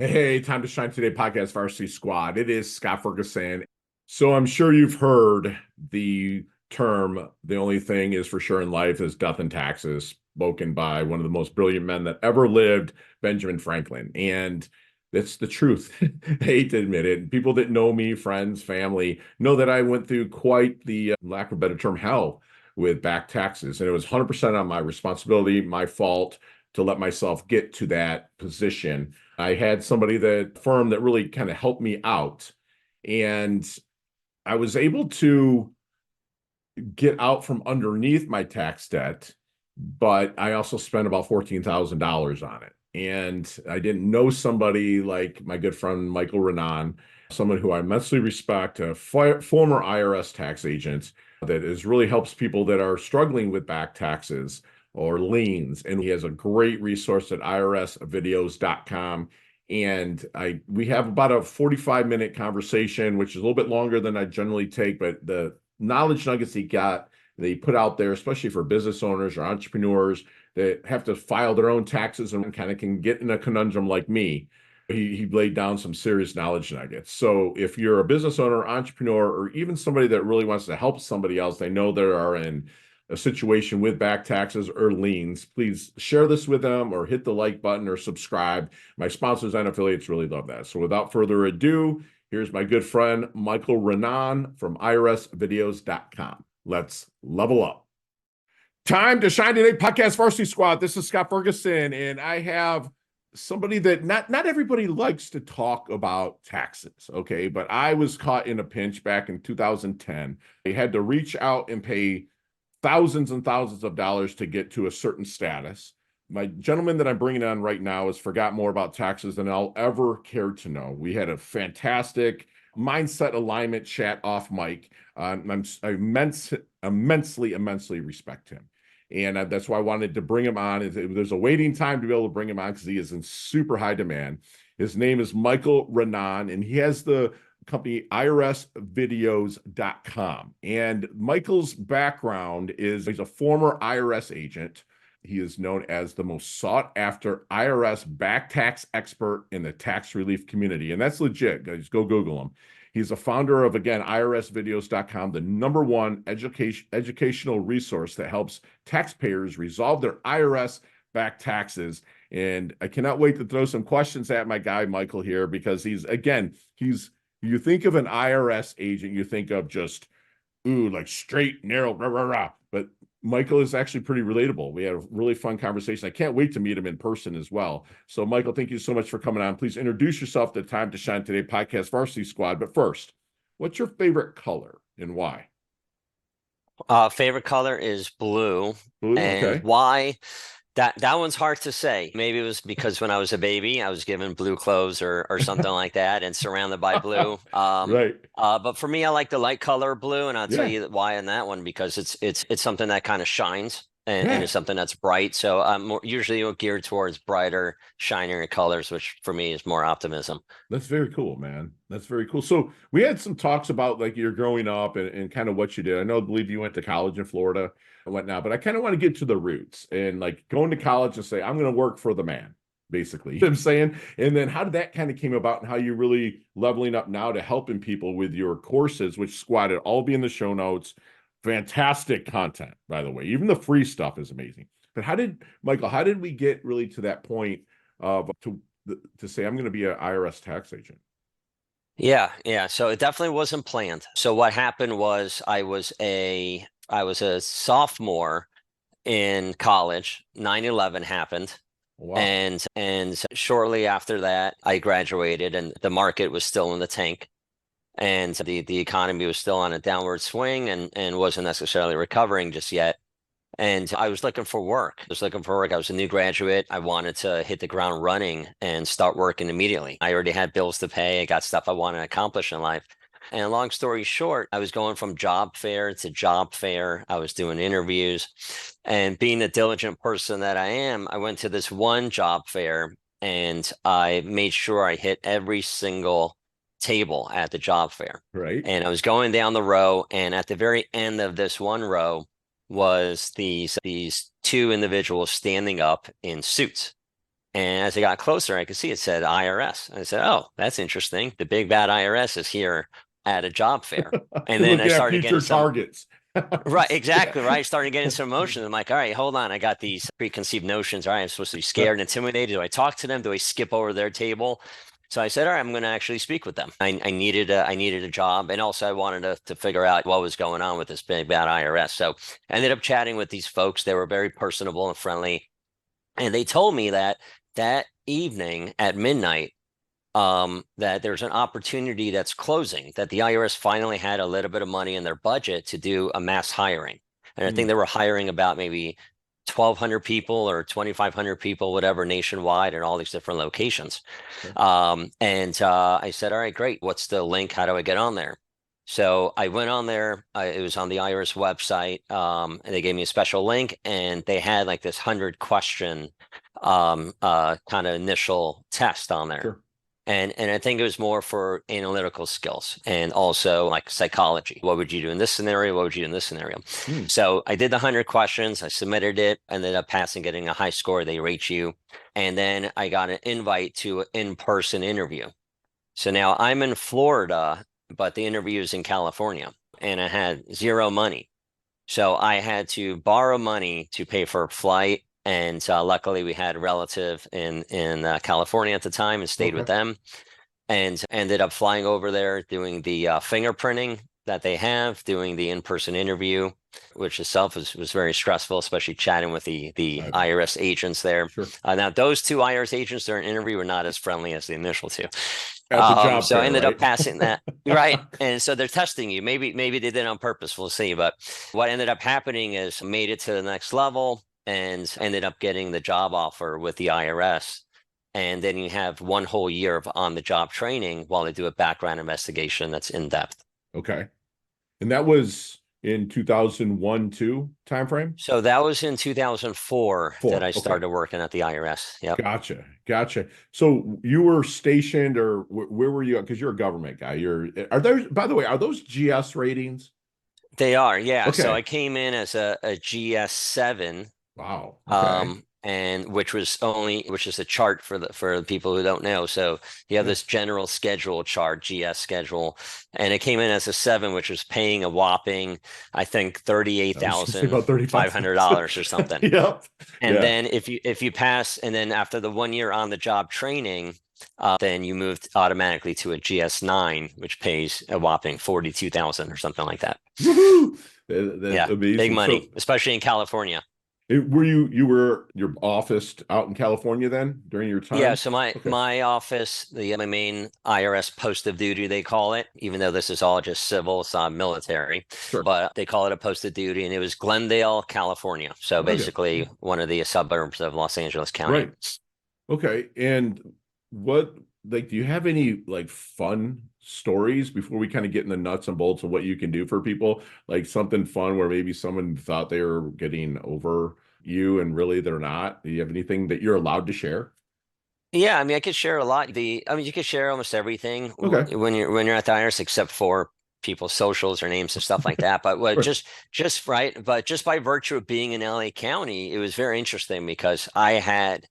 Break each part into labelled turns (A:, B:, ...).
A: Hey, time to shine today podcast varsity squad. It is Scott Ferguson. So I'm sure you've heard the term, the only thing is for sure in life is death and taxes, spoken by one of the most brilliant men that ever lived, Benjamin Franklin. And that's the truth. I hate to admit it. People that know me, friends, family, know that I went through quite the lack of a better term, hell with back taxes. And it was 100% on my responsibility, my fault to let myself get to that position. I had somebody that firm that really kind of helped me out. And I was able to get out from underneath my tax debt, but I also spent about $14,000 on it. And I didn't know somebody like my good friend Michael Raanan, someone who I immensely respect, a former IRS tax agent that is really helps people that are struggling with back taxes or liens. And he has a great resource at irsvideos.com. And we have about a 45-minute conversation, which is a little bit longer than I generally take, but the knowledge nuggets they put out there, especially for business owners or entrepreneurs that have to file their own taxes and kind of can get in a conundrum like me. He laid down some serious knowledge nuggets. So if you're a business owner, entrepreneur, or even somebody that really wants to help somebody else, they know they are in a situation with back taxes or liens, please share this with them or hit the like button or subscribe. My sponsors and affiliates really love that. So without further ado, here's my good friend, Michael Raanan from irsvideos.com. Let's level up. Time to shine today, podcast varsity squad. This is Scott Ferguson, and I have somebody that not everybody likes to talk about taxes, okay? But I was caught in a pinch back in 2010. I had to reach out and pay thousands and thousands of dollars to get to a certain status. My gentleman that I'm bringing on right now has forgot more about taxes than I'll ever care to know. We had a fantastic mindset alignment chat off mic. I immensely respect him. And that's why I wanted to bring him on. There's a waiting time to be able to bring him on because he is in super high demand. His name is Michael Raanan, and he has the company irsvideos.com. And Michael's background is he's a former IRS agent. He is known as the most sought after IRS back tax expert in the tax relief community. And that's legit, guys. Go Google him. He's a founder of, again, irsvideos.com, the number one educational resource that helps taxpayers resolve their IRS back taxes. And I cannot wait to throw some questions at my guy, Michael, here, because you think of an IRS agent, you think of just, like straight, narrow, rah, rah, rah. But Michael is actually pretty relatable. We had a really fun conversation. I can't wait to meet him in person as well. So, Michael, thank you so much for coming on. Please introduce yourself to Time to Shine Today podcast varsity squad. But first, what's your favorite color and why?
B: Favorite color is blue.
A: Blue,
B: And
A: okay.
B: why? That one's hard to say. Maybe it was because when I was a baby, I was given blue clothes or something like that and surrounded by blue.
A: Right.
B: But for me, I like the light color blue, and I'll tell
A: Yeah.
B: you why in that one, because it's something that kind of shines and
A: Yeah.
B: it's something that's bright. So I'm usually geared towards brighter, shinier colors, which for me is more optimism.
A: That's very cool, man. That's very cool. So we had some talks about like your growing up and kind of what you did. I believe you went to college in Florida and whatnot, but I kind of want to get to the roots and like going to college and say, I'm going to work for the man, basically. You know what I'm saying? And then how did that kind of came about and how you're really leveling up now to helping people with your courses, which squatted all be in the show notes. Fantastic content, by the way. Even the free stuff is amazing. But how did we get really to that point of to say I'm going to be an IRS tax agent?
B: Yeah. So it definitely wasn't planned. So what happened was I was a sophomore in college. 9/11 happened.
A: Wow.
B: And shortly after that, I graduated and the market was still in the tank. And the economy was still on a downward swing and wasn't necessarily recovering just yet. And I was looking for work. I was looking for work. I was a new graduate. I wanted to hit the ground running and start working immediately. I already had bills to pay. I got stuff I wanted to accomplish in life. And long story short, I was going from job fair to job fair. I was doing interviews. And being the diligent person that I am, I went to this one job fair and I made sure I hit every single table at the job fair.
A: Right.
B: And I was going down the row, and at the very end of this one row was these two individuals standing up in suits. And as I got closer, I could see it said IRS. I said, "Oh, that's interesting. The big bad IRS is here at a job fair." And then I
A: Looking at
B: started getting
A: future
B: some.
A: targets.
B: Right, exactly,
A: Yeah.
B: right. Started getting some emotions. I'm like, all right, hold on. I got these preconceived notions. All right, I'm supposed to be scared and intimidated. Do I talk to them? Do I skip over their table? So I said, all right, I'm going to actually speak with them. I needed a job, and also I wanted to figure out what was going on with this big bad IRS. So I ended up chatting with these folks. They were very personable and friendly, and they told me that that evening at midnight, that there's an opportunity that's closing, that the IRS finally had a little bit of money in their budget to do a mass hiring. And I think
A: Hmm.
B: they were hiring about maybe 1,200 people or 2,500 people, whatever, nationwide in all these different locations.
A: Okay.
B: And I said, all right, great. What's the link? How do I get on there? So I went on there. It was on the IRS website, and they gave me a special link, and they had like this 100 question kind of initial test on there.
A: Sure.
B: And I think it was more for analytical skills and also like psychology. What would you do in this scenario? What would you do in this scenario?
A: Hmm.
B: So I did the 100 questions. I submitted it, ended up passing, getting a high score. They rate you. And then I got an invite to an in-person interview. So now I'm in Florida, but the interview is in California, and I had zero money. So I had to borrow money to pay for a flight. And luckily, we had a relative in California at the time and stayed with
A: Okay.
B: them, and ended up flying over there, doing the fingerprinting that they have, doing the in-person interview, which itself was very stressful, especially chatting with the
A: I bet.
B: IRS agents there.
A: Sure.
B: Now, those two IRS agents during an interview were not as friendly as the initial two.
A: At the job
B: So I
A: fair,
B: ended up
A: right?
B: passing that. Right. And so they're testing you. Maybe they did it on purpose. We'll see. But what ended up happening is made it to the next level and ended up getting the job offer with the IRS. And then you have one whole year of on-the-job training while they do a background investigation that's in depth.
A: Okay. And that was in 2001, two time frame?
B: So that was in 2004 that
A: Four.
B: I
A: Okay.
B: started working at the IRS. Yep.
A: Gotcha. Gotcha. So you were stationed or where were you? Because you're a government guy. Are those, by the way, are those GS ratings?
B: They are. Yeah. So
A: Okay.
B: I came in as a GS7.
A: Wow. Okay.
B: And which is a chart for the people who don't know. So you have
A: Yeah.
B: this general schedule chart, GS schedule, and it came in as a 7, which was paying a whopping, I think, thirty-eight
A: I was going to say
B: thousand
A: about
B: five hundred
A: 35,000.
B: dollars or something.
A: Yep.
B: And
A: Yeah.
B: then if you pass, and then after the 1 year on the job training, then you moved automatically to a GS9, which pays a whopping 42,000 or something like that.
A: Woohoo. That's
B: Yeah, big
A: amazing. So
B: money, especially in California.
A: were you were your office out in California then during your
B: Yeah,
A: time?
B: so my
A: Okay.
B: my office, my main IRS post of duty, they call it, even though this is all just civil, it's not military,
A: Sure.
B: but they call it a post of duty, and it was Glendale, California. So
A: Okay.
B: basically one of the suburbs of Los Angeles County.
A: Right. Okay. And what, like, do you have any like fun stories before we kind of get in the nuts and bolts of what you can do for people? Like something fun where maybe someone thought they were getting over you and really they're not. Do you have anything that you're allowed to share?
B: Yeah, I mean, I could share a lot. You could share almost everything
A: Okay.
B: when you're at the IRS, except for people's socials or names and stuff like that. But
A: Right.
B: just right, but just by virtue of being in LA County, it was very interesting because I had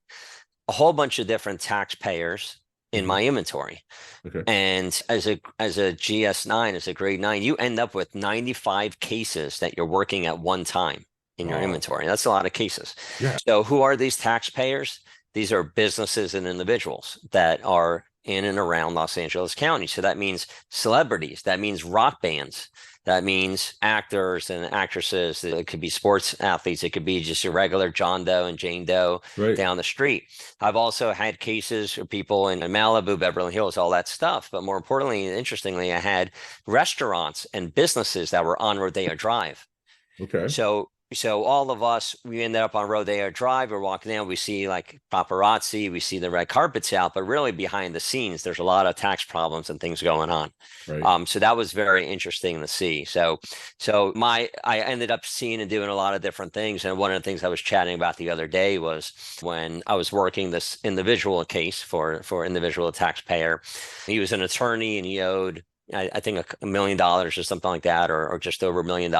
B: a whole bunch of different taxpayers in
A: Mhm.
B: my inventory.
A: Okay.
B: And as a GS9, as a grade 9, you end up with 95 cases that you're working at one time in your
A: Oh,
B: inventory. That's a lot of cases.
A: yeah.
B: So who are these taxpayers? These are businesses and individuals that are in and around Los Angeles County. So that means celebrities, that means rock bands, that means actors and actresses. It could be sports athletes. It could be just a regular John Doe and Jane Doe
A: Right.
B: down the street. I've also had cases of people in Malibu, Beverly Hills, all that stuff. But more importantly, and interestingly, I had restaurants and businesses that were on Rodeo Drive.
A: Okay.
B: So all of us, we ended up on Rodeo Drive. We're walking down, we see like paparazzi, we see the red carpets out, but really behind the scenes, there's a lot of tax problems and things going on.
A: Right.
B: So that was very interesting to see. I ended up seeing and doing a lot of different things. And one of the things I was chatting about the other day was when I was working this individual case for individual taxpayer. He was an attorney and he owed I think $1 million or something like that, or just over $1 million.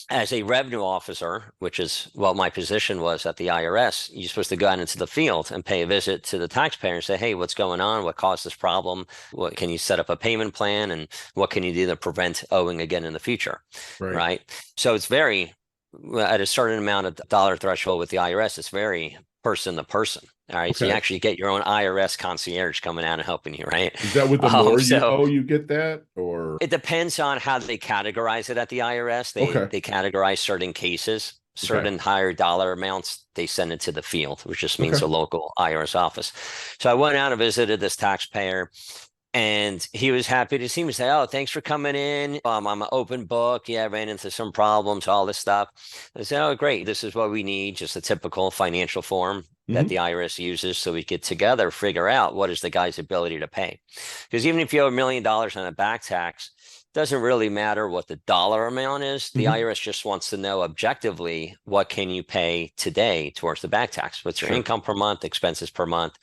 B: As a revenue officer, which is what my position was at the IRS, you're supposed to go out into the field and pay a visit to the taxpayer and say, hey, what's going on? What caused this problem? What can you set up a payment plan? And what can you do to prevent owing again in the future?
A: Right.
B: Right. So it's very, at a certain amount of dollar threshold with the IRS, it's very person to person. All right. So you
A: Okay.
B: actually get your own IRS concierge coming out and helping you, right?
A: Is that with the more you
B: So
A: owe, you get that, or
B: it depends on how they categorize it at the IRS.
A: okay,
B: They categorize certain cases,
A: okay,
B: certain higher dollar amounts, they send it to the field, which just means
A: okay,
B: the local IRS office. So I went out and visited this taxpayer, and he was happy to see me. Say, "Oh, thanks for coming in. I'm an open book. Yeah, I ran into some problems, all this stuff." I said, "Oh, great. This is what we need. Just a typical financial form that
A: hmm,
B: the IRS uses, so we get together, figure out what is the guy's ability to pay. Because even if you owe $1 million on a back tax, doesn't really matter what the dollar amount is. The
A: hmm,
B: IRS just wants to know objectively what can you pay today towards the back tax. What's your
A: sure,
B: income per month, expenses per month?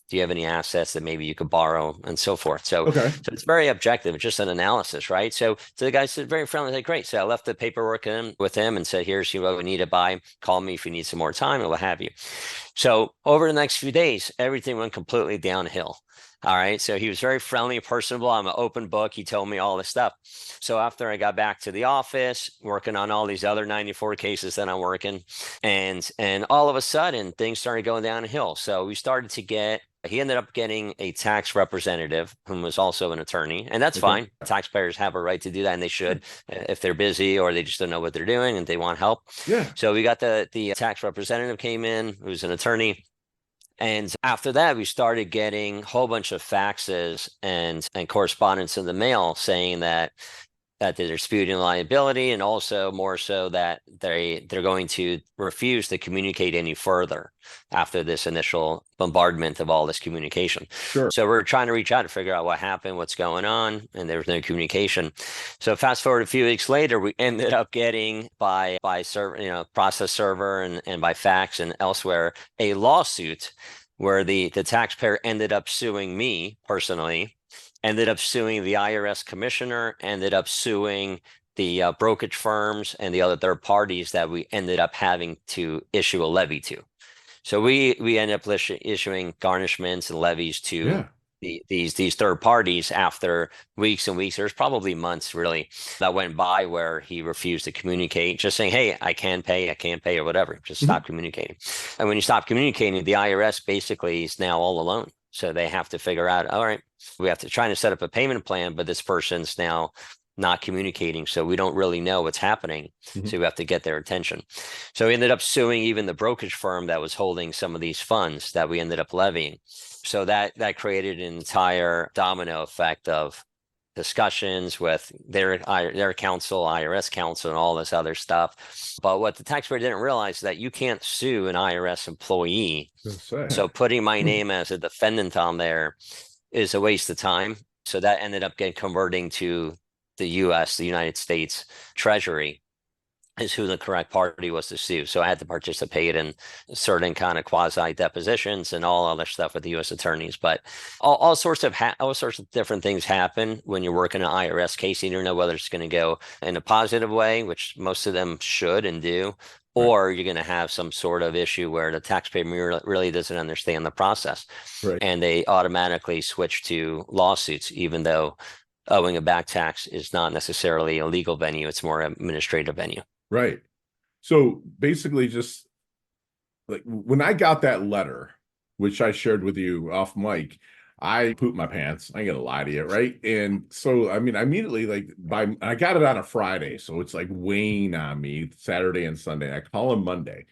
B: Do you have any assets that maybe you could borrow and so forth?
A: okay,
B: So it's very objective. It's just an analysis, right? So the guy said very friendly, like, great. So I left the paperwork in with him and said, here's what we need to buy. Call me if you need some more time and what have you. So over the next few days, everything went completely downhill. All right. So he was very friendly, personable. I'm an open book. He told me all this stuff. So after I got back to the office, working on all these other 94 cases that I'm working, and all of a sudden things started going downhill. So we started to get he ended up getting a tax representative who was also an attorney, and that's
A: okay,
B: fine. Taxpayers have a right to do that, and they should if they're busy or they just don't know what they're doing and they want help.
A: yeah,
B: So we got the tax representative came in, who's an attorney. And after that, we started getting a whole bunch of faxes and correspondence in the mail saying that they're disputing liability, and also more so that they're going to refuse to communicate any further after this initial bombardment of all this communication.
A: sure,
B: So we're trying to reach out to figure out what happened, what's going on, and there was no communication. So fast forward a few weeks later, we ended up getting by server, process server and by fax and elsewhere a lawsuit where the taxpayer ended up suing me personally, ended up suing the IRS commissioner, ended up suing the brokerage firms and the other third parties that we ended up having to issue a levy to. So we ended up issuing garnishments and levies to
A: yeah,
B: these third parties after weeks and weeks. There's probably months really that went by where he refused to communicate, just saying, "Hey, I can pay, I can't pay, or whatever." Just
A: hmm,
B: stop communicating. And when you stop communicating, the IRS basically is now all alone. So they have to figure out, all right, we have to try to set up a payment plan, but this person's now not communicating, so we don't really know what's happening.
A: hmm,
B: So we have to get their attention. So we ended up suing even the brokerage firm that was holding some of these funds that we ended up levying. So that created an entire domino effect of discussions with their counsel, IRS counsel, and all this other stuff. But what the taxpayer didn't realize is that you can't sue an IRS employee.
A: gonna say,
B: So putting my
A: hmm,
B: name as a defendant on there is a waste of time. So that ended up getting converting to the US, the United States Treasury is who the correct party was to sue. So I had to participate in certain kind of quasi depositions and all other stuff with the U.S. attorneys. But all sorts of all sorts of different things happen when you're working an IRS case. You don't know whether it's going to go in a positive way, which most of them should and do,
A: right,
B: or you're going to have some sort of issue where the taxpayer really doesn't understand the process,
A: right,
B: and they automatically switch to lawsuits, even though owing a back tax is not necessarily a legal venue; it's more administrative venue.
A: right. So basically, just like when I got that letter, which I shared with you off mic, I pooped my pants. I ain't gonna lie to you, right? And so, I mean, I immediately I got it on a Friday, so it's like weighing on me Saturday and Sunday. I call them Monday,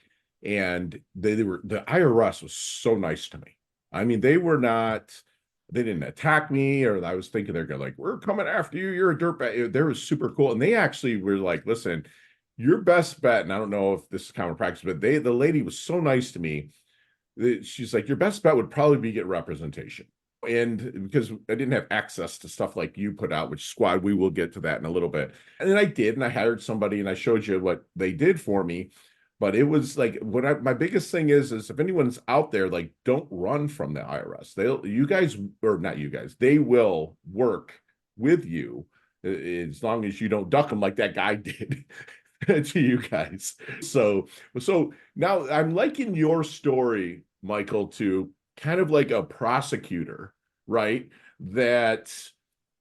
A: and they were the IRS was so nice to me. I mean, they didn't attack me, or I was thinking they're gonna like, we're coming after you. You're a dirtbag. They were super cool, and they actually were like, listen, your best bet, and I don't know if this is common practice, but the lady was so nice to me that she's like, your best bet would probably be get representation. And because I didn't have access to stuff like you put out, which squad, we will get to that in a little bit. And then I did, and I hired somebody and I showed you what they did for me. But it was like my biggest thing is if anyone's out there, like, don't run from the IRS. You guys, or not you guys, they will work with you, as long as you don't duck them like that guy did to you guys. So now I'm liking your story, Michael, to kind of like a prosecutor, right? That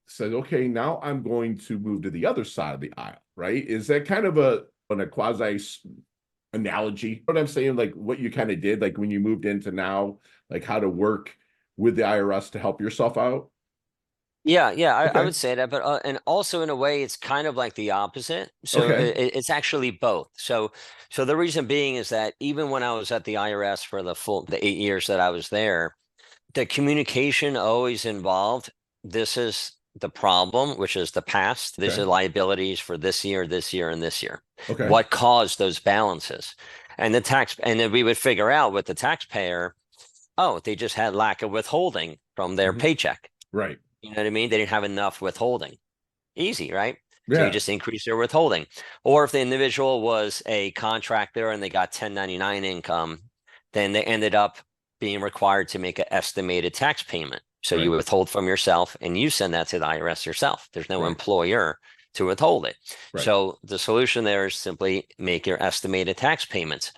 A: said, okay, now I'm going to move to the other side of the aisle, right? Is that kind of a quasi analogy? What I'm saying, like what you kind of did, like when you moved into now, like how to work with the IRS to help yourself out?
B: Yeah, yeah, I
A: Okay.
B: would say that, but and also in a way, it's kind of like the opposite. So
A: Okay.
B: it's actually both. So the reason being is that even when I was at the IRS for the 8 years that I was there, the communication always involved, this is the problem, which is the past. These
A: Okay.
B: are liabilities for this year, and this year.
A: Okay.
B: What caused those balances? And then we would figure out with the taxpayer, oh, they just had lack of withholding from their
A: Mhm.
B: paycheck.
A: Right.
B: You know what I mean? They didn't have enough withholding. Easy, right? So you
A: Yeah.
B: just increase their withholding. Or if the individual was a contractor and they got 1099 income, then they ended up being required to make an estimated tax payment. So you
A: Right.
B: withhold from yourself and you send that to the IRS yourself. There's no
A: Right.
B: employer to withhold it.
A: Right.
B: So the solution there is simply make your estimated tax payments.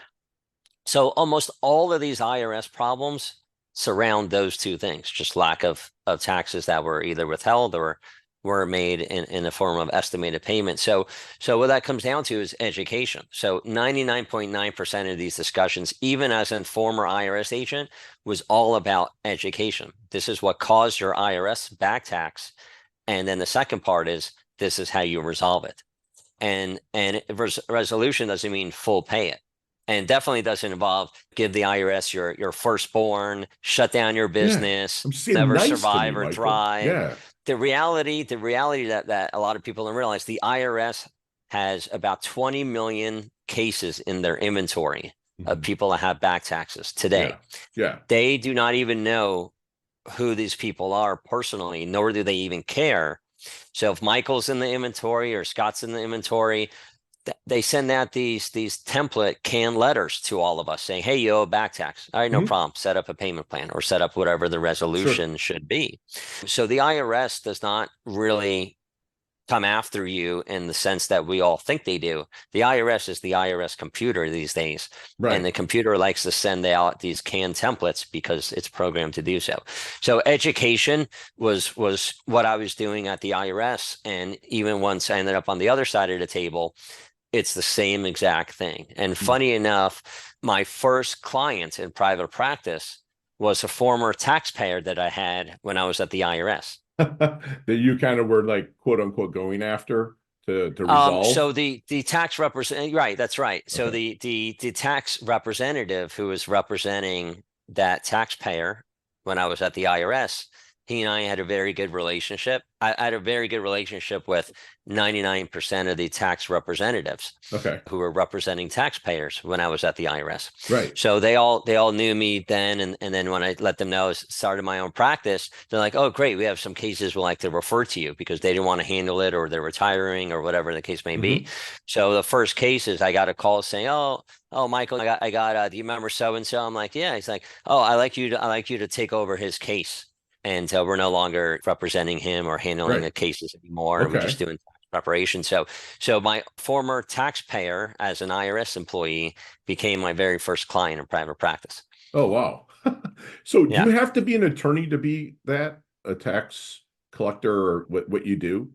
B: So almost all of these IRS problems surround those two things, just lack of taxes that were either withheld or were made in the form of estimated payment. So what that comes down to is education. So 99.9% of these discussions, even as a former IRS agent, was all about education. This is what caused your IRS back tax. And then the second part is this is how you resolve it. And resolution doesn't mean full pay it, and definitely doesn't involve give the IRS your firstborn, shut down your
A: Yeah.
B: business,
A: I'm just saying
B: never
A: nice to me,
B: survive or
A: Michael.
B: thrive.
A: Yeah.
B: The reality that a lot of people don't realize, the IRS has about 20 million cases in their inventory of
A: Mhm.
B: people that have back taxes today.
A: Yeah. Yeah.
B: They do not even know who these people are personally, nor do they even care. So if Michael's in the inventory or Scott's in the inventory, they send out these template canned letters to all of us saying, hey, you owe a back tax. All right, no
A: Mhm.
B: problem. Set up a payment plan or set up whatever the
A: Sure.
B: resolution should be. So the IRS does not really come after you in the sense that we all think they do. The IRS is the IRS computer these days, and
A: Right.
B: the computer likes to send out these canned templates because it's programmed to do so. So education was what I was doing at the IRS, and even once I ended up on the other side of the table, it's the same exact thing. And
A: Mm.
B: funny enough, my first client in private practice was a former taxpayer that I had when I was at the IRS.
A: That you kind of were like quote unquote going after to resolve.
B: So the tax represent right, that's right. So
A: Okay.
B: the tax representative who was representing that taxpayer when I was at the IRS, he and I had a very good relationship. I had a very good relationship with 99% of the tax representatives
A: Okay.
B: who were representing taxpayers when I was at the IRS.
A: Right.
B: So they all knew me then, and then when I let them know I started my own practice, they're like, "Oh, great, we have some cases we'd like to refer to you," because they didn't want to handle it or they're retiring or whatever the case may be.
A: Hmm.
B: So the first cases, I got a call saying, "Oh, Michael, I got. Do you remember so and so?" I'm like, "Yeah." He's like, "Oh, I like you to take over his case." And we're no longer representing him or handling
A: Right.
B: the cases anymore, and we're
A: Okay.
B: just doing preparation. So my former taxpayer as an IRS employee became my very first client in private practice.
A: Oh, wow. So do
B: Yeah.
A: you have to be an attorney to be that, a tax collector or what you do?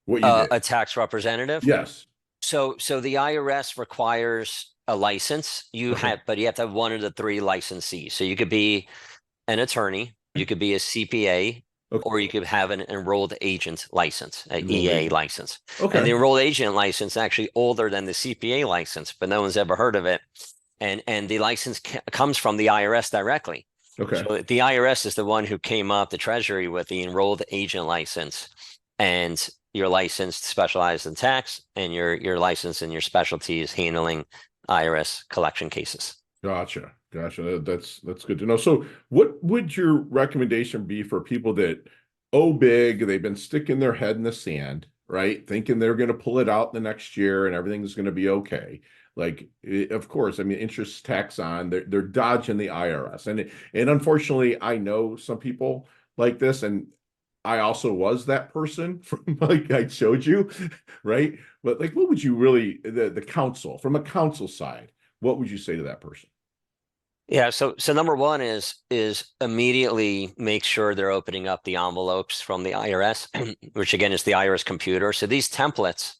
A: What you did?
B: A tax representative.
A: Yes.
B: So the IRS requires a license.
A: Okay.
B: But you have to have one of the three licensees. So you could be an attorney, you could be a CPA,
A: Okay.
B: or you could have an enrolled agent license, an
A: Enrolled
B: EA
A: agent.
B: license. And
A: Okay.
B: the enrolled agent license is actually older than the CPA license, but no one's ever heard of it. And the license comes from the IRS directly.
A: Okay.
B: So the IRS is the one who came up, the Treasury, with the enrolled agent license, and you're licensed specialized in tax, and your license and your specialty is handling IRS collection cases.
A: Gotcha. Gotcha. That's good to know. So what would your recommendation be for people that owe big, they've been sticking their head in the sand, right? Thinking they're going to pull it out the next year and everything's going to be okay. Like, of course, I mean, interest tax on, they're dodging the IRS. And unfortunately, I know some people like this, and I also was that person from like I showed you, right? But like, what would you really the counsel from a counsel side? What would you say to that person?
B: Yeah, so number one is immediately make sure they're opening up the envelopes from the IRS, which again is the IRS computer. So these templates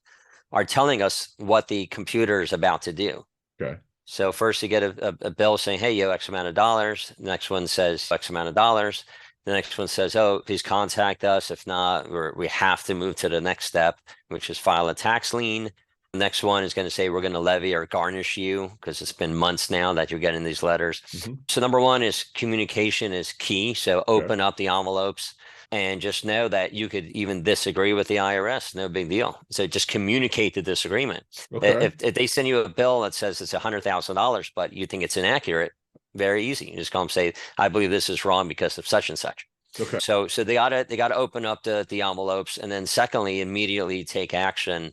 B: are telling us what the computer is about to do.
A: Okay.
B: So first you get a bill saying, hey, you owe X amount of dollars. The next one says X amount of dollars. The next one says, oh, please contact us. If not, we have to move to the next step, which is file a tax lien. The next one is going to say we're going to levy or garnish you because it's been months now that you're getting these letters.
A: Hmm.
B: So number one is communication is key. So
A: Okay.
B: open up the envelopes and just know that you could even disagree with the IRS. No big deal. So just communicate the disagreement.
A: Okay.
B: If they send you a bill that says it's $100,000, but you think it's inaccurate, very easy. You just call them say, I believe this is wrong because of such and such.
A: Okay.
B: So they gotta open up the envelopes, and then secondly, immediately take action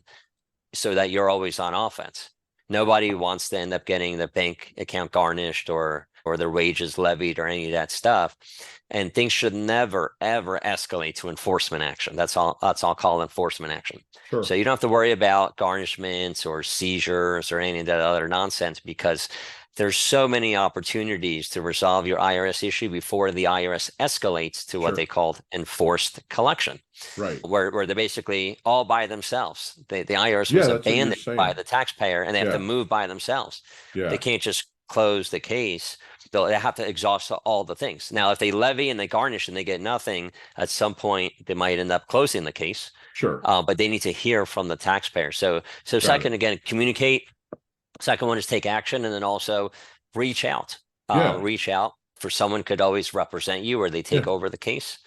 B: so that you're always on offense. Nobody wants to end up getting the bank account garnished or their wages levied or any of that stuff. And things should never, ever escalate to enforcement action. That's all called enforcement action. So
A: Sure.
B: you don't have to worry about garnishments or seizures or any of that other nonsense because there's so many opportunities to resolve your IRS issue before the IRS escalates to what
A: Sure.
B: they called enforced collection,
A: Right.
B: where they're basically all by themselves. The IRS
A: Yeah,
B: was
A: that's what you're
B: abandoned by
A: saying.
B: the taxpayer and they have to
A: Yeah.
B: move by themselves. They
A: Yeah.
B: can't just close the case. They have to exhaust all the things. Now, if they levy and they garnish and they get nothing, at some point they might end up closing the case.
A: Sure.
B: But they need to hear from the taxpayer. So
A: Got it.
B: second, again, communicate. Second one is take action, and then also reach out.
A: Yeah.
B: Reach out for someone could always represent you, or they take
A: Yeah.
B: over the case.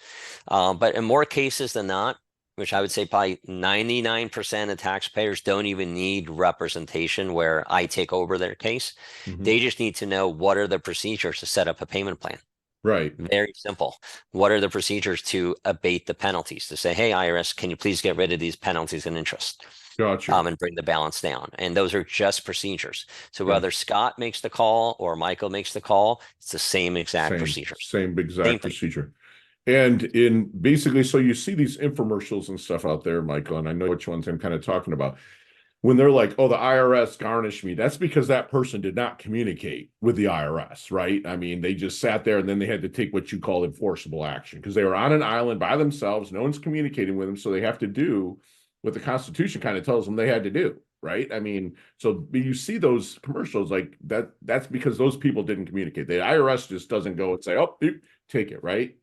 B: But in more cases than not, which I would say probably 99% of taxpayers don't even need representation where I take over their case.
A: Hmm.
B: They just need to know what are the procedures to set up a payment plan.
A: Right.
B: Very simple. What are the procedures to abate the penalties? To say, hey, IRS, can you please get rid of these penalties and interest?
A: Gotcha.
B: And bring the balance down. And those are just procedures. So
A: Okay.
B: whether Scott makes the call or Michael makes the call, it's the same exact
A: Same,
B: procedures.
A: same
B: Same
A: exact
B: thing.
A: procedure. And in basically, so you see these infomercials and stuff out there, Michael, and I know which ones I'm kind of talking about. When they're like, oh, the IRS garnished me, that's because that person did not communicate with the IRS, right? I mean, they just sat there and then they had to take what you call enforceable action because they were on an island by themselves. No one's communicating with them. So they have to do what the Constitution kind of tells them they had to do, right? I mean, so you see those commercials like that. That's because those people didn't communicate. The IRS just doesn't go and say, oh, take it, right?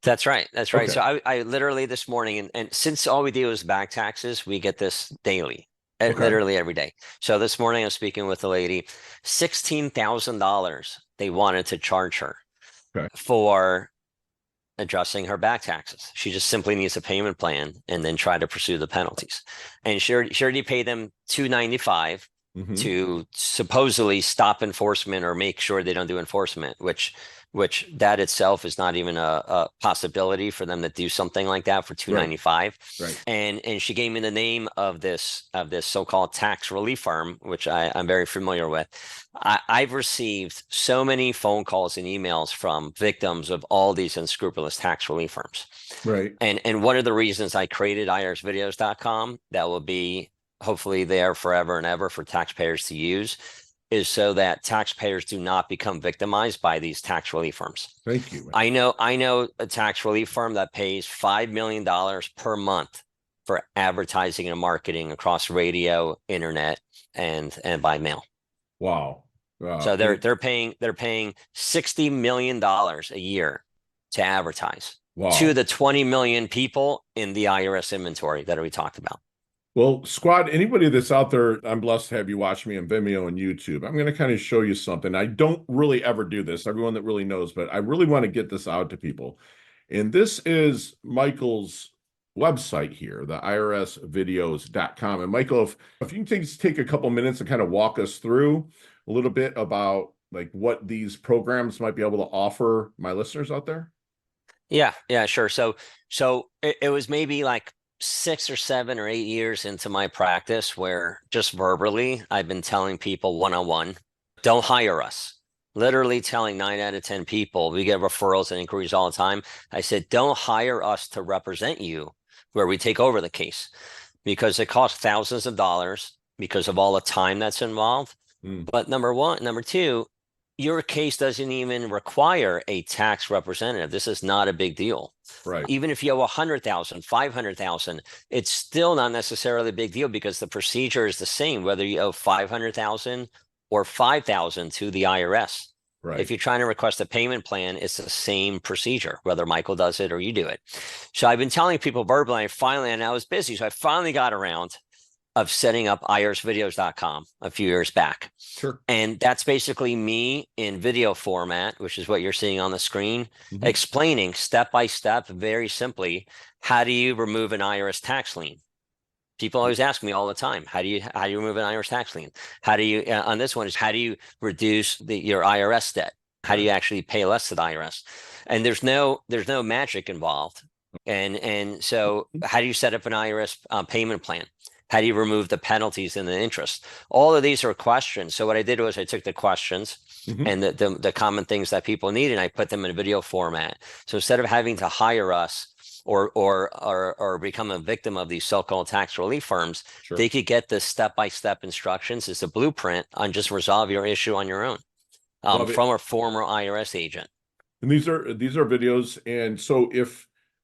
B: That's right. That's right.
A: Okay.
B: So I literally this morning, and since all we do is back taxes, we get this daily,
A: Okay.
B: literally every day. So this morning I was speaking with a lady, $16,000 they wanted to charge her
A: Okay.
B: for addressing her back taxes. She just simply needs a payment plan and then try to pursue the penalties. And she already paid them $295
A: Hmm.
B: to supposedly stop enforcement or make sure they don't do enforcement, which that itself is not even a possibility for them to do something like that for
A: Right.
B: 295.
A: Right.
B: And she gave me the name of this so-called tax relief firm, which I'm very familiar with. I've received so many phone calls and emails from victims of all these unscrupulous tax relief firms.
A: Right.
B: And one of the reasons I created irsvideos.com that will be hopefully there forever and ever for taxpayers to use is so that taxpayers do not become victimized by these tax relief firms.
A: Thank you.
B: I know a tax relief firm that pays $5 million per month for advertising and marketing across radio, internet, and by mail.
A: Wow.
B: So they're
A: And
B: they're paying $60 million a year to advertise to
A: wow.
B: the 20 million people in the IRS inventory that we talked about.
A: Well, squad, anybody that's out there, I'm blessed to have you watch me on Vimeo and YouTube. I'm going to kind of show you something. I don't really ever do this, everyone that really knows, but I really want to get this out to people. And this is Michael's website here, the irsvideos.com. And Michael, if you can take a couple minutes and kind of walk us through a little bit about like what these programs might be able to offer my listeners out there.
B: Yeah, sure. So it was maybe like 6 or 7 or 8 years into my practice where just verbally I've been telling people one-on-one, don't hire us. literally telling 9 out of 10 people, we get referrals and inquiries all the time. I said, don't hire us to represent you where we take over the case because it costs thousands of dollars because of all the time that's involved.
A: Mm,
B: But number one, number two, your case doesn't even require a tax representative. This is not a big deal.
A: right.
B: Even if you owe 100,000, 500,000, it's still not necessarily a big deal because the procedure is the same, whether you owe 500,000 or 5,000 to the IRS.
A: Right.
B: If you're trying to request a payment plan, it's the same procedure, whether Michael does it or you do it. So I've been telling people verbally, and I was busy, so I finally got around of setting up irsvideos.com a few years back.
A: Sure.
B: And that's basically me in video format, which is what you're seeing on the screen, explaining step by step, very simply, how do you remove an IRS tax lien? People always ask me all the time, how do you remove an IRS tax lien? How do you on this one is how do you reduce your IRS debt? How do you actually pay less to the IRS? And there's no magic involved. And so how do you set up an IRS payment plan? How do you remove the penalties and the interest? All of these are questions. So what I did was I took the questions and the common things that people need, and I put them in a video format. So instead of having to hire us or become a victim of these so-called tax relief firms,
A: Sure.
B: they could get the step-by-step instructions as a blueprint on just resolve your issue on your own from a former IRS agent.
A: And these are videos. And so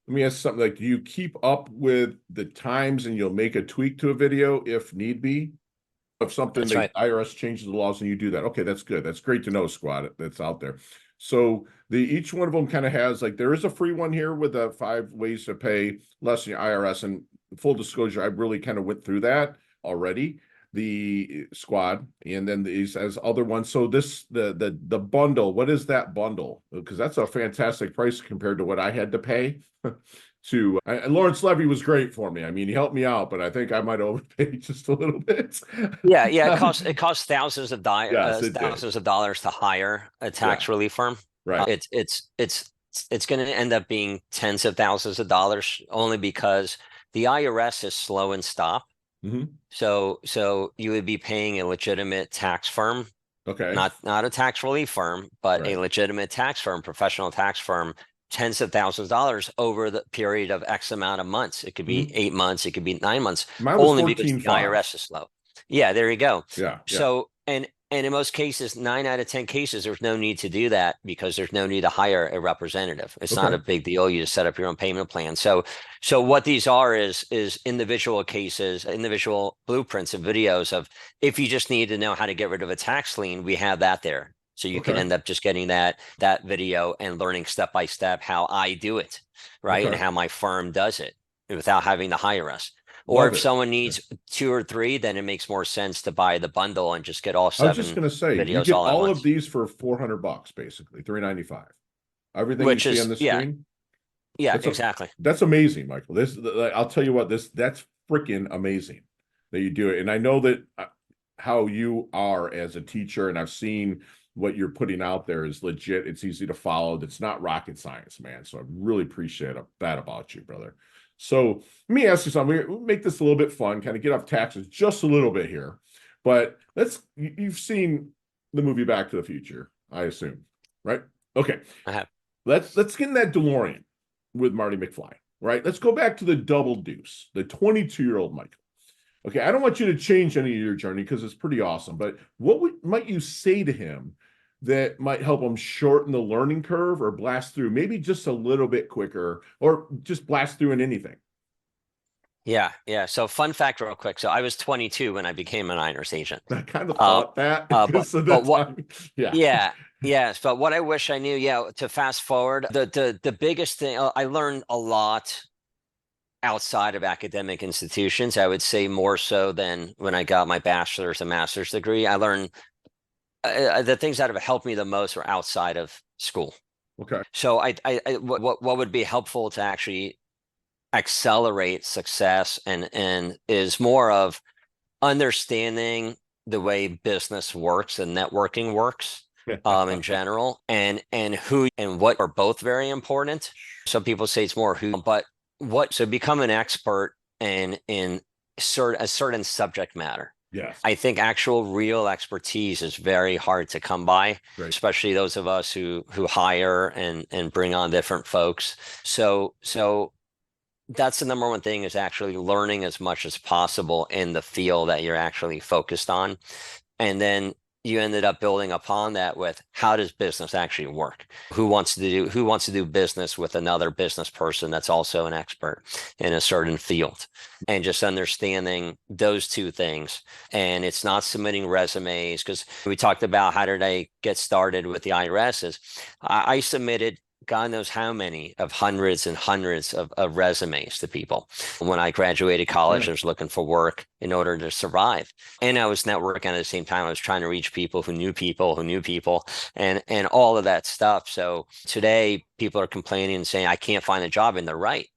A: let me ask something, like, do you keep up with the times and you'll make a tweak to a video if need be? If something,
B: That's
A: the
B: right.
A: IRS changes the laws and you do that. Okay, that's good. That's great to know, squad, that's out there. So each one of them kind of has, like, there is a free one here with the 5 ways to pay less than your IRS. And full disclosure, I really kind of went through that already, the squad, and then these as other ones. So the bundle, what is that bundle? Because that's a fantastic price compared to what I had to pay. And Lawrence Levy was great for me. I mean, he helped me out, but I think I might overpay just a little bit.
B: Yeah, it costs thousands of
A: Yes, it did.
B: thousands of dollars to hire a tax relief firm.
A: Right.
B: It's going to end up being tens of thousands of dollars only because the IRS is slow and stop. So you would be paying a legitimate tax firm,
A: Okay.
B: not a tax relief firm, but
A: Right.
B: a legitimate tax firm, professional tax firm, tens of thousands of dollars over the period of X amount of months. It could be 8 months, it could be 9 months,
A: Mine was
B: only because the
A: 14.5.
B: IRS is slow. Yeah, there you go.
A: Yeah.
B: So and in most cases, 9 out of 10 cases, there's no need to do that because there's no need to hire a representative. It's not a big deal. You just set up your own payment plan. So what these are is individual cases, individual blueprints and videos of if you just need to know how to get rid of a tax lien, we have that there. So you can end up just getting that video and learning step by step how I do it, right? And how my firm does it without having to hire us. Or if someone needs 2 or 3, then it makes more sense to buy the bundle and just get all 7 videos.
A: I was just going to say, you get all of these for $400, basically $395. Everything you see on the screen.
B: Yeah, exactly.
A: That's amazing, Michael. I'll tell you what, that's freaking amazing that you do it. And I know that how you are as a teacher, and I've seen what you're putting out there is legit. It's easy to follow. It's not rocket science, man. So I really appreciate that about you, brother. So let me ask you something. We'll make this a little bit fun, kind of get off taxes just a little bit here. But you've seen the movie Back to the Future, I assume, right? Okay.
B: I have.
A: Let's get in that DeLorean with Marty McFly, right? Let's go back to the Double Deuce, the 22-year-old Michael. Okay, I don't want you to change any of your journey because it's pretty awesome, but what might you say to him that might help him shorten the learning curve or blast through maybe just a little bit quicker, or just blast through in anything?
B: Yeah. So fun fact real quick. So I was 22 when I became an IRS agent.
A: I kind of thought that.
B: Yes. But what I wish I knew, to fast forward, the biggest thing, I learned a lot outside of academic institutions. I would say more so than when I got my bachelor's and master's degree. I learned the things that have helped me the most were outside of school.
A: Okay.
B: So what would be helpful to actually accelerate success and is more of understanding the way business works and networking works in general, and who and what are both very important. Some people say it's more who, but what. So become an expert in a certain subject matter.
A: Yes.
B: I think actual real expertise is very hard to come by,
A: Right.
B: especially those of us who hire and bring on different folks. So that's the number one thing, is actually learning as much as possible in the field that you're actually focused on. And then you ended up building upon that with, how does business actually work? Who wants to do business with another business person that's also an expert in a certain field? And just understanding those two things. And it's not submitting resumes, because we talked about how did I get started with the IRS. Is I submitted God knows how many of hundreds and hundreds of resumes to people. When I graduated college,
A: Yeah.
B: I was looking for work in order to survive. And I was networking at the same time. I was trying to reach people who knew people who knew people, and all of that stuff. So today people are complaining and saying, I can't find a job, and they're right,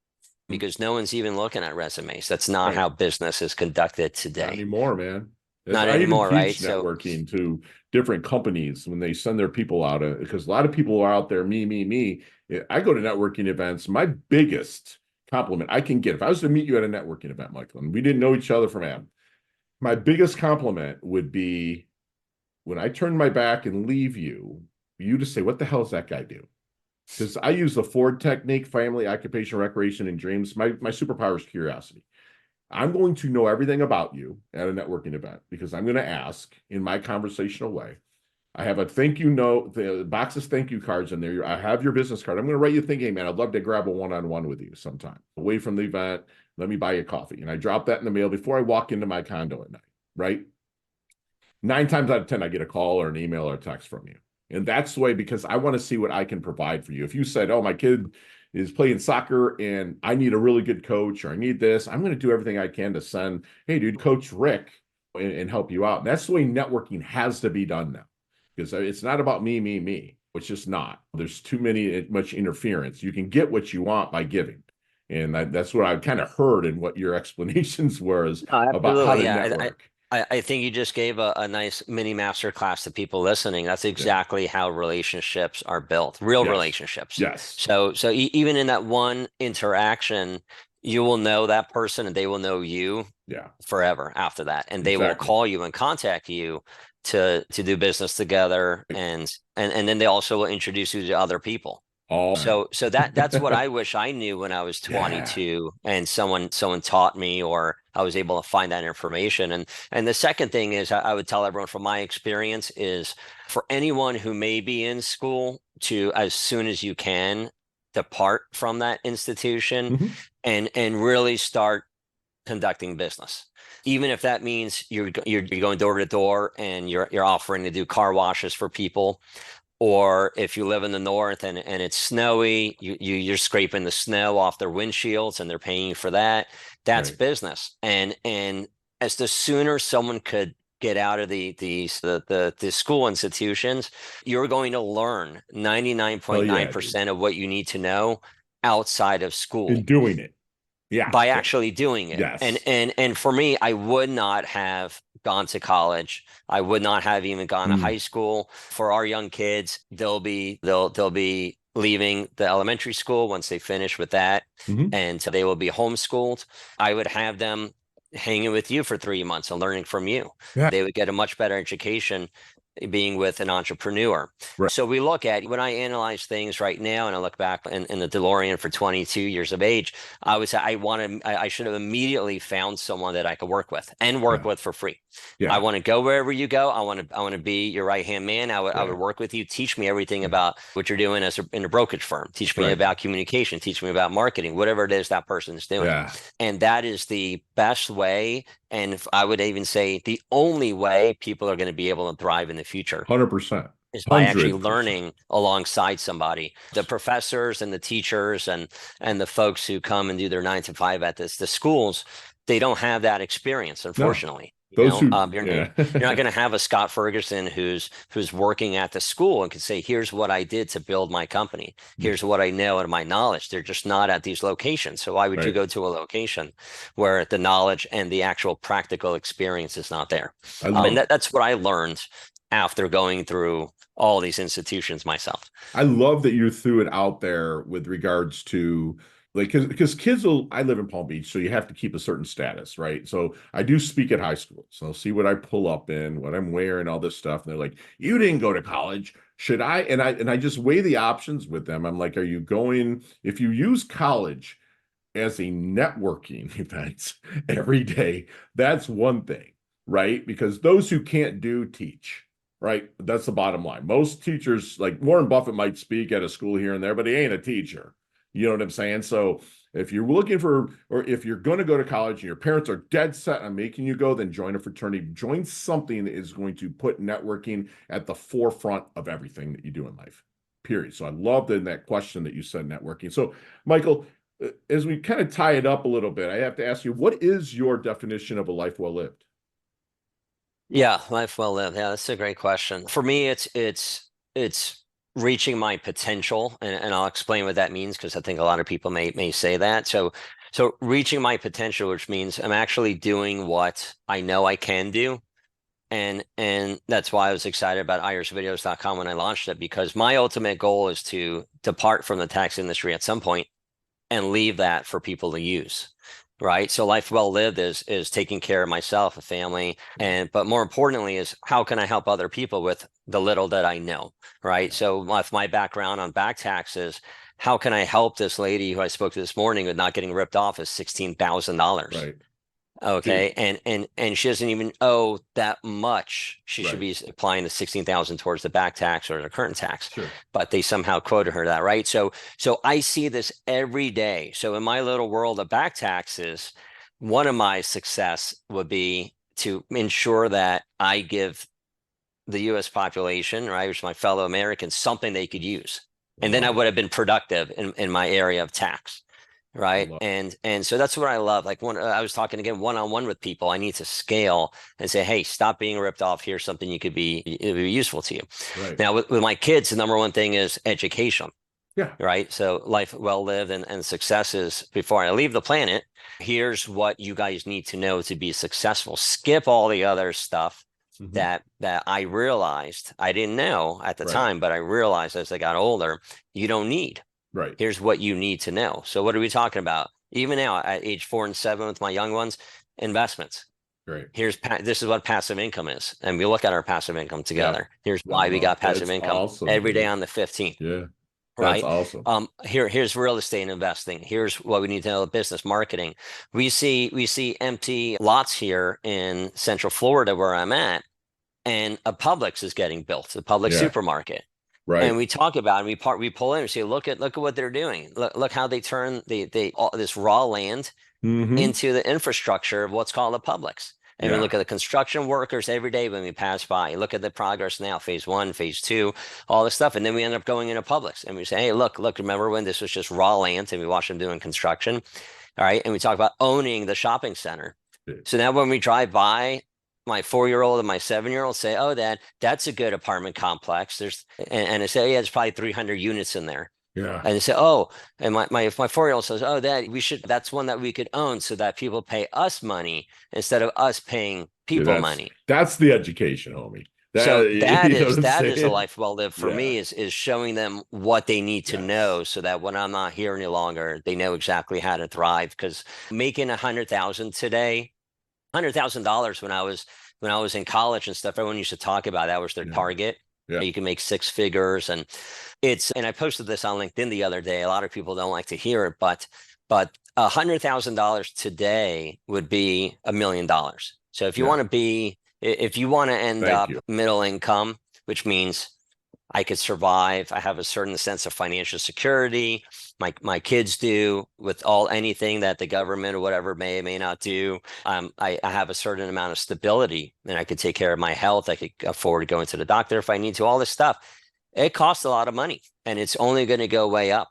B: because no one's even looking at resumes. That's not
A: Right.
B: how business is conducted
A: Not
B: today.
A: anymore, man.
B: Not
A: I even
B: anymore, right?
A: teach
B: So
A: networking to different companies when they send their people out, because a lot of people are out there, me, me, me. I go to networking events. My biggest compliment I can get, if I was to meet you at a networking event, Michael, and we didn't know each other from Adam, my biggest compliment would be when I turn my back and leave you, you to say, what the hell does that guy do? Because I use the Ford technique: family, occupation, recreation, and dreams. My superpower is curiosity. I'm going to know everything about you at a networking event, because I'm going to ask in my conversational way. I have a thank you note, the box of thank you cards in there. I have your business card. I'm going to write you a thing, hey man, I'd love to grab a one-on-one with you sometime away from the event. Let me buy you coffee. And I drop that in the mail before I walk into my condo at night, right? 9 times out of 10, I get a call or an email or a text from you. And that's the way, because I want to see what I can provide for you. If you said, oh, my kid is playing soccer and I need a really good coach, or I need this, I'm going to do everything I can to send, hey, dude, Coach Rick, and help you out. And that's the way networking has to be done now, because it's not about me, me, me. It's just not. There's too much interference. You can get what you want by giving. And that's what I kind of heard in what your explanations were about how
B: absolutely,
A: to
B: yeah.
A: network.
B: I think you just gave a nice mini master class to people listening. That's
A: Yeah.
B: exactly how relationships are built, real
A: Yes.
B: relationships.
A: Yes.
B: So even in that one interaction, you will know that person and they will know you
A: Yeah.
B: forever after that. And they will
A: Exactly.
B: call you and contact you to do business together. And then they also will introduce you to other people.
A: All right.
B: So that's what I wish I knew when I was
A: Yeah.
B: 22, and someone taught me, or I was able to find that information. And the second thing is, I would tell everyone from my experience is, for anyone who may be in school, to, as soon as you can, depart from that institution
A: Mhm.
B: and really start conducting business. Even if that means you're going door to door and you're offering to do car washes for people, or if you live in the north and it's snowy, you're scraping the snow off their windshields and they're paying you for that. That's
A: Right.
B: business. And as the sooner someone could get out of the school institutions, you're going to learn
A: Hell yeah, dude.
B: 99.9% of what you need to know outside of
A: In
B: school,
A: doing it. Yeah.
B: by actually doing it. And
A: Yes.
B: and and for me, I would not have gone to college. I would not have even gone to high
A: Mm.
B: school. For our young kids, they'll be leaving the elementary school once they finish with that,
A: Hmm.
B: and so they will be homeschooled. I would have them hanging with you for 3 months and learning from you.
A: Yeah.
B: They would get a much better education being with an entrepreneur.
A: Right.
B: So we look at, when I analyze things right now and I look back in the DeLorean for 22 years of age, I would say I should have immediately found someone that I could work with and work
A: Yeah.
B: with for free. I
A: Yeah.
B: want to go wherever you go. I want to be your right hand man. I would
A: Right.
B: work with you. Teach me everything
A: Yeah.
B: about what you're doing in a brokerage firm. Teach me
A: Right.
B: about communication. Teach me about marketing. Whatever it is that person is doing,
A: Yeah.
B: and that is the best way. And I would even say the only way people are going to be able to thrive in the future
A: 100%.
B: is by actually
A: 100%.
B: learning alongside somebody. The professors and the teachers and the folks who come and do their 9 to 5 at the schools, they don't have that experience,
A: No.
B: unfortunately.
A: Those who,
B: You're
A: yeah.
B: not going to have a Scott Ferguson who's working at the school and can say, "Here's what I did to build my company. Here's what I know and my knowledge." They're just not at these locations. So why would you
A: Right.
B: go to a location where the knowledge and the actual practical experience is not there?
A: I
B: And
A: love
B: that's what I learned after going through all these institutions myself.
A: I love that you threw it out there with regards to like because kids will, I live in Palm Beach, so you have to keep a certain status, right? So I do speak at high school, so I'll see what I pull up in, what I'm wearing, all this stuff, and they're like, you didn't go to college, should I? And I just weigh the options with them. I'm like, are you going, if you use college as a networking event every day, that's one thing, right? Because those who can't do teach, right? That's the bottom line. Most teachers, like Warren Buffett, might speak at a school here and there, but he ain't a teacher. You know what I'm saying? So if you're looking for, or if you're going to go to college and your parents are dead set on making you go, then join a fraternity, join something that is going to put networking at the forefront of everything that you do in life, period. So I loved in that question that you said networking. So Michael, as we kind of tie it up a little bit, I have to ask you, what is your definition of a life well lived?
B: Yeah, life well lived. Yeah, that's a great question. For me, it's reaching my potential, and I'll explain what that means because I think a lot of people may say that. So reaching my potential, which means I'm actually doing what I know I can do. And that's why I was excited about irsvideos.com when I launched it, because my ultimate goal is to depart from the tax industry at some point and leave that for people to use. Right. So life well lived is taking care of myself, a family, but more importantly is how can I help other people with the little that I know. Right. So with my background on back taxes, how can I help this lady who I spoke to this morning with not getting ripped off is $16,000.
A: Right.
B: Okay,
A: Dude,
B: and she doesn't even owe that much. She should
A: right.
B: be applying the 16,000 towards the back tax or the current tax,
A: Sure.
B: but they somehow quoted her that, right? So I see this every day. So in my little world of back taxes, one of my success would be to ensure that I give the U.S. population, right, which is my fellow Americans, something they could use,
A: I
B: and then I
A: love it.
B: would have been productive in my area of tax.
A: I
B: Right.
A: love
B: And so that's what I love. Like when I was talking again one-on-one with people, I need to scale and say, hey, stop being ripped off. Here's something it would be useful to you.
A: it. Right.
B: Now with my kids, the number one thing is education.
A: Yeah.
B: Right. So life well lived and success is before I leave the planet, here's what you guys need to know to be successful. Skip all the other stuff
A: Hmm.
B: that I realized I didn't know at the
A: Right.
B: time, but I realized as I got older, you don't need.
A: Right.
B: Here's what you need to know. So what are we talking about? Even now at age 4 and 7 with my young ones, investments.
A: Great.
B: This is what passive income is. And we look at our passive income
A: Yeah.
B: together. Here's
A: I
B: why we
A: love
B: got passive
A: that's
B: income
A: awesome,
B: every day
A: dude.
B: on the 15th,
A: Yeah. That's
B: right?
A: awesome.
B: Here's real estate investing. Here's what we need to know: business marketing. We see empty lots here in Central Florida where I'm at, and a Publix is getting built, a public
A: Yeah.
B: supermarket. And
A: Right.
B: we talk about it, we pull in and say, look at what they're doing. Look how they turn all this raw land
A: Hmm.
B: into the infrastructure of what's called a Publix. And we
A: Yeah.
B: look at the construction workers every day when we pass by. Look at the progress now, phase one, phase two, all this stuff. And then we end up going into Publix and we say, hey, look, remember when this was just raw land and we watch them doing construction? All right. And we talk about owning the shopping center.
A: Dude.
B: So now when we drive by, my 4-year-old and my 7-year-old say, oh, Dad, that's a good apartment complex. And I say, oh, yeah, there's probably 300 units in there.
A: Yeah.
B: And they say, oh, and my 4-year-old says, oh, Dad, that's one that we could own so that people pay us money instead of us paying
A: Dude,
B: people money.
A: that's the education, homie.
B: So
A: That
B: that
A: you know what
B: is
A: I'm
B: that is a
A: saying?
B: life well lived for
A: Yeah.
B: me is showing them what they need to
A: Yes.
B: know so that when I'm not here any longer, they know exactly how to thrive. Because making 100,000 today, $100,000 when I was in college and stuff, everyone used to talk about that was their
A: Yeah.
B: target.
A: Yeah.
B: You can make six figures, and I posted this on LinkedIn the other day. A lot of people don't like to hear it, but $100,000 today would be $1 million. So
A: Yeah.
B: if you want to end
A: Thank
B: up
A: you.
B: middle income, which means I could survive. I have a certain sense of financial security. My kids do with anything that the government or whatever may or may not do. I have a certain amount of stability, and I could take care of my health. I could afford going to the doctor if I need to. All this stuff, it costs a lot of money, and it's only going to go way up.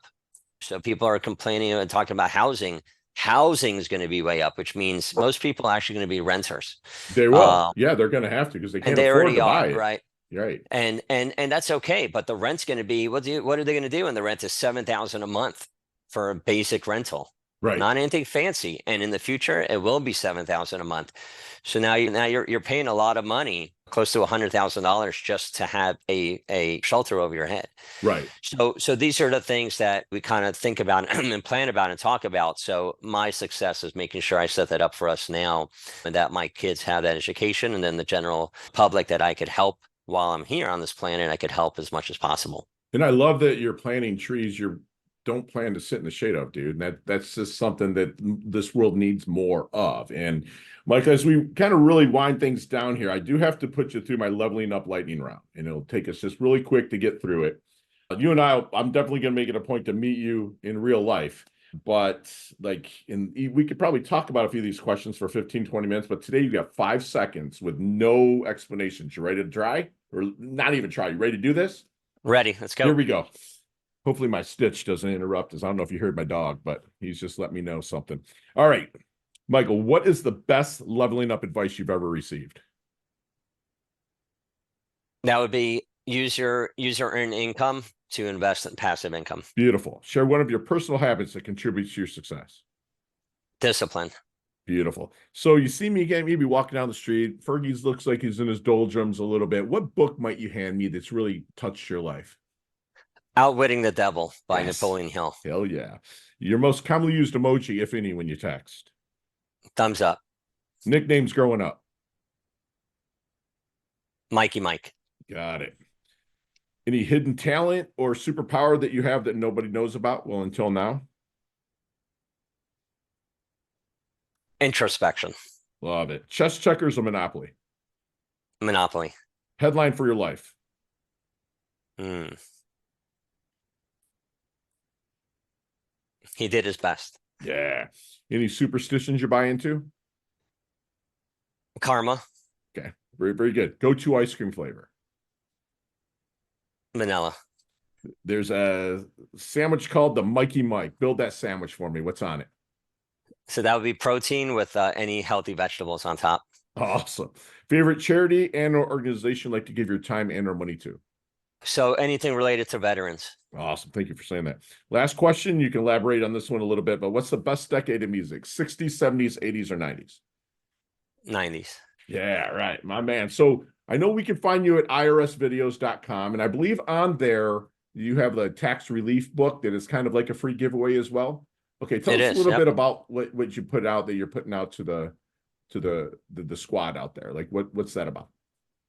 B: So people are complaining and talking about housing. Housing is going to be way up, which means most people are actually going to be renters,
A: They will.
B: uh,
A: Yeah, they're going to have to because they
B: and
A: can't
B: they
A: afford
B: already
A: to buy
B: are,
A: it.
B: right?
A: Right.
B: And that's okay, but the rent's going to be what are they going to do? And the rent is 7,000 a month for a basic rental.
A: Right.
B: not anything fancy. And in the future, it will be 7,000 a month. So now you're paying a lot of money, close to $100,000 just to have a shelter over your head.
A: Right.
B: So these are the things that we kind of think about and plan about and talk about. So my success is making sure I set that up for us now, and that my kids have that education, and then the general public that I could help while I'm here on this planet, I could help as much as possible.
A: And I love that you're planting trees you don't plan to sit in the shade of, dude. And that's just something that this world needs more of. And Mike, as we kind of really wind things down here, I do have to put you through my leveling up lightning round, and it'll take us just really quick to get through it. You and I'm definitely going to make it a point to meet you in real life. But like, we could probably talk about a few of these questions for 15, 20 minutes. But today you got 5 seconds with no explanations. You ready to try, or not even try? You ready to do this?
B: Ready? Let's go.
A: Here we go. Hopefully my stitch doesn't interrupt us. I don't know if you heard my dog, but he's just let me know something. All right, Michael, what is the best leveling up advice you've ever received?
B: That would be use your earned income to invest in passive income.
A: Beautiful. Share one of your personal habits that contributes to your success.
B: Discipline.
A: Beautiful. So you see me again, maybe walking down the street. Fergie's looks like he's in his doldrums a little bit. What book might you hand me that's really touched your life?
B: Outwitting the Devil by
A: Yes.
B: Napoleon Hill.
A: Hell yeah. Your most commonly used emoji, if any, when you text.
B: Thumbs up.
A: Nicknames growing up.
B: Mikey Mike.
A: Got it. Any hidden talent or superpower that you have that nobody knows about? Well, until now.
B: Introspection.
A: Love it. Chess, checkers, or Monopoly?
B: Monopoly.
A: Headline for your life.
B: He did his best.
A: Yeah. Any superstitions you buy into?
B: Karma.
A: Okay. Very, very good. Go-to ice cream flavor.
B: Vanilla.
A: There's a sandwich called the Mikey Mike. Build that sandwich for me. What's on it?
B: So that would be protein with any healthy vegetables on top.
A: Awesome. Favorite charity and or organization like to give your time and or money to?
B: So anything related to veterans.
A: Awesome. Thank you for saying that. Last question. You can elaborate on this one a little bit, but what's the best decade of music? 60s, 70s, 80s, or 90s?
B: 90s.
A: Yeah, right. My man. So I know we can find you at irsvideos.com. And I believe on there you have the tax relief book that is kind of like a free giveaway as well. Okay, tell us a little bit about what you put out that you're putting out to the squad out there. Like what's that about?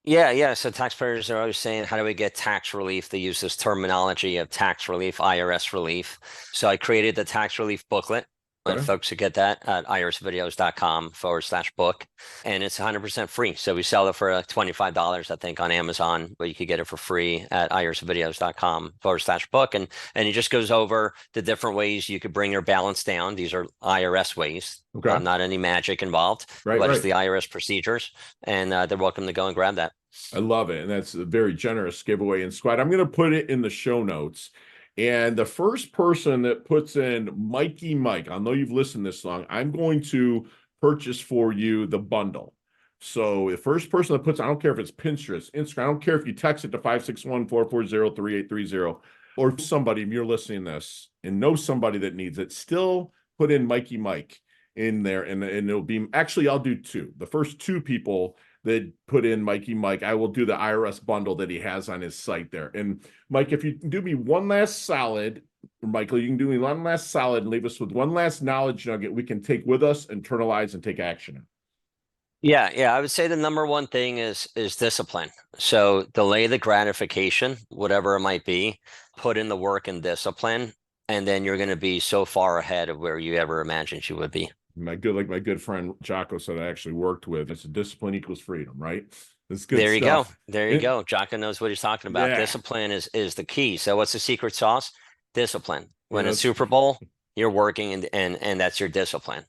B: Yeah. So taxpayers are always saying, how do we get tax relief? They use this terminology of tax relief, IRS relief. So I created the tax relief booklet. And folks should get that at irsvideos.com/book. And it's 100% free. So we sell it for $25, I think, on Amazon, but you could get it for free at irsvideos.com/book. And it just goes over the different ways you could bring your balance down. These are IRS ways.
A: Okay.
B: Not any magic involved, but it's the IRS procedures. And they're welcome to go and grab that.
A: I love it. And that's a very generous giveaway and squad. I'm going to put it in the show notes. And the first person that puts in Mikey Mike, I know you've listened this long, I'm going to purchase for you the bundle. So the first person that puts, I don't care if it's Pinterest, Instagram, I don't care if you text it to 561-440-3830, or somebody, if you're listening to this and know somebody that needs it, still put in Mikey Mike in there. And it'll be, actually, I'll do two. The first two people that put in Mikey Mike, I will do the IRS bundle that he has on his site there. And Mike, if you can do me one last solid, Michael, you can do me one last solid and leave us with one last knowledge nugget we can take with us, internalize, and take action.
B: Yeah. I would say the number one thing is discipline. So delay the gratification, whatever it might be, put in the work and discipline, and then you're going to be so far ahead of where you ever imagined you would be.
A: My good friend Jocko said I actually worked with. It's discipline equals freedom, right? That's good.
B: There you
A: stuff.
B: go. There you go. Jocko knows what he's talking about. Yeah. Discipline is the key. So what's the secret sauce? Discipline. When it's Super Bowl, you're working and that's your discipline.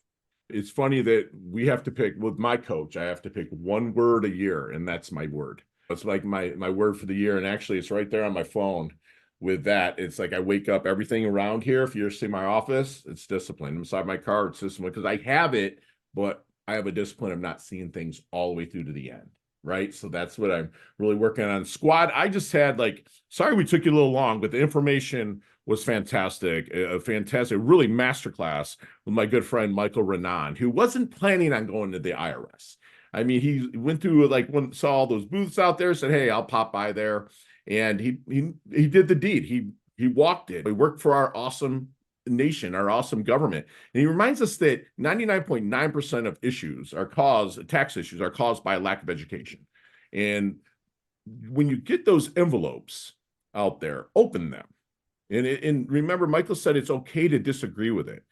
A: It's funny that we have to pick with my coach. I have to pick one word a year, and that's my word. It's like my word for the year, and actually, it's right there on my phone. With that, it's like I wake up, everything around here, if you're seeing my office, it's discipline. Inside my car, it's discipline, because I have it, but I have a discipline of not seeing things all the way through to the end. right? So that's what I'm really working on. Squad, I just had like, sorry we took you a little long, but the information was fantastic. A fantastic, really masterclass with my good friend Michael Raanan, who wasn't planning on going to the IRS. I mean, he went through like saw all those booths out there, said, "Hey, I'll pop by there," and he did the deed. He walked it. He worked for our awesome nation, our awesome government. And he reminds us that 99.9% of tax issues are caused by a lack of education. And when you get those envelopes out there, open them. And remember, Michael said it's okay to disagree with it.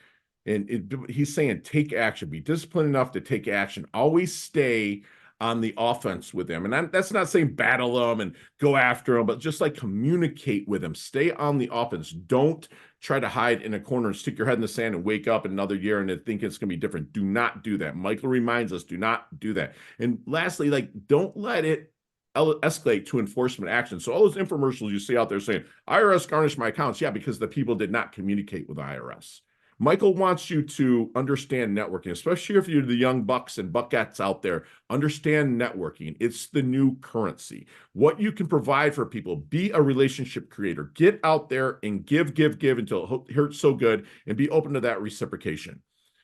A: And he's saying take action, be disciplined enough to take action, always stay on the offense with them. And that's not saying battle them and go after them, but just like communicate with them, stay on the offense. Don't try to hide in a corner and stick your head in the sand and wake up another year and think it's going to be different. Do not do that. Michael reminds us, do not do that. And lastly, like, don't let it escalate to enforcement action. So all those infomercials you see out there saying, IRS garnished my accounts. Yeah, because the people did not communicate with IRS. Michael wants you to understand networking, especially if you're the young bucks and buckettes out there. Understand networking. It's the new currency. What you can provide for people, be a relationship creator. Get out there and give until it hurts so good, and be open to that reciprocation.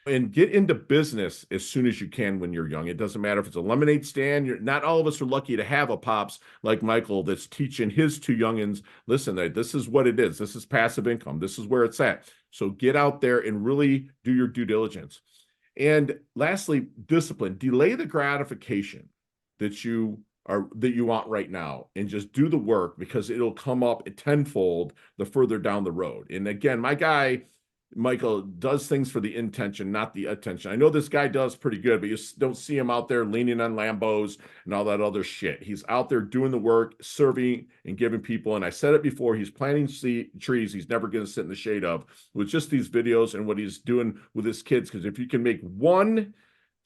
A: And get into business as soon as you can when you're young. It doesn't matter if it's a lemonade stand. Not all of us are lucky to have a pops like Michael that's teaching his two youngins, listen, this is what it is. This is passive income. This is where it's at. So get out there and really do your due diligence. And lastly, discipline. Delay the gratification that you want right now, and just do the work, because it'll come up tenfold the further down the road. And again, my guy Michael does things for the intention, not the attention. I know this guy does pretty good, but you don't see him out there leaning on Lambos and all that other shit. He's out there doing the work, serving and giving people. And I said it before, he's planting trees he's never going to sit in the shade of, with just these videos and what he's doing with his kids. Because if you can make one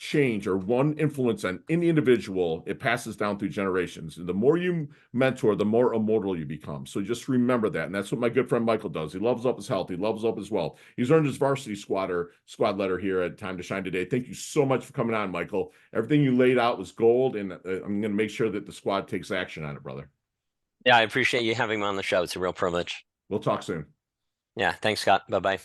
A: change or one influence on any individual, it passes down through generations. And the more you mentor, the more immortal you become. So just remember that. And that's what my good friend Michael does. He loves up his health. He loves up his wealth. He's earned his varsity squad letter here at Time to Shine today. Thank you so much for coming on, Michael. Everything you laid out was gold, and I'm going to make sure that the squad takes action on it, brother.
B: Yeah, I appreciate you having me on the show. It's a real privilege.
A: We'll talk soon.
B: Yeah, thanks, Scott. Bye-bye.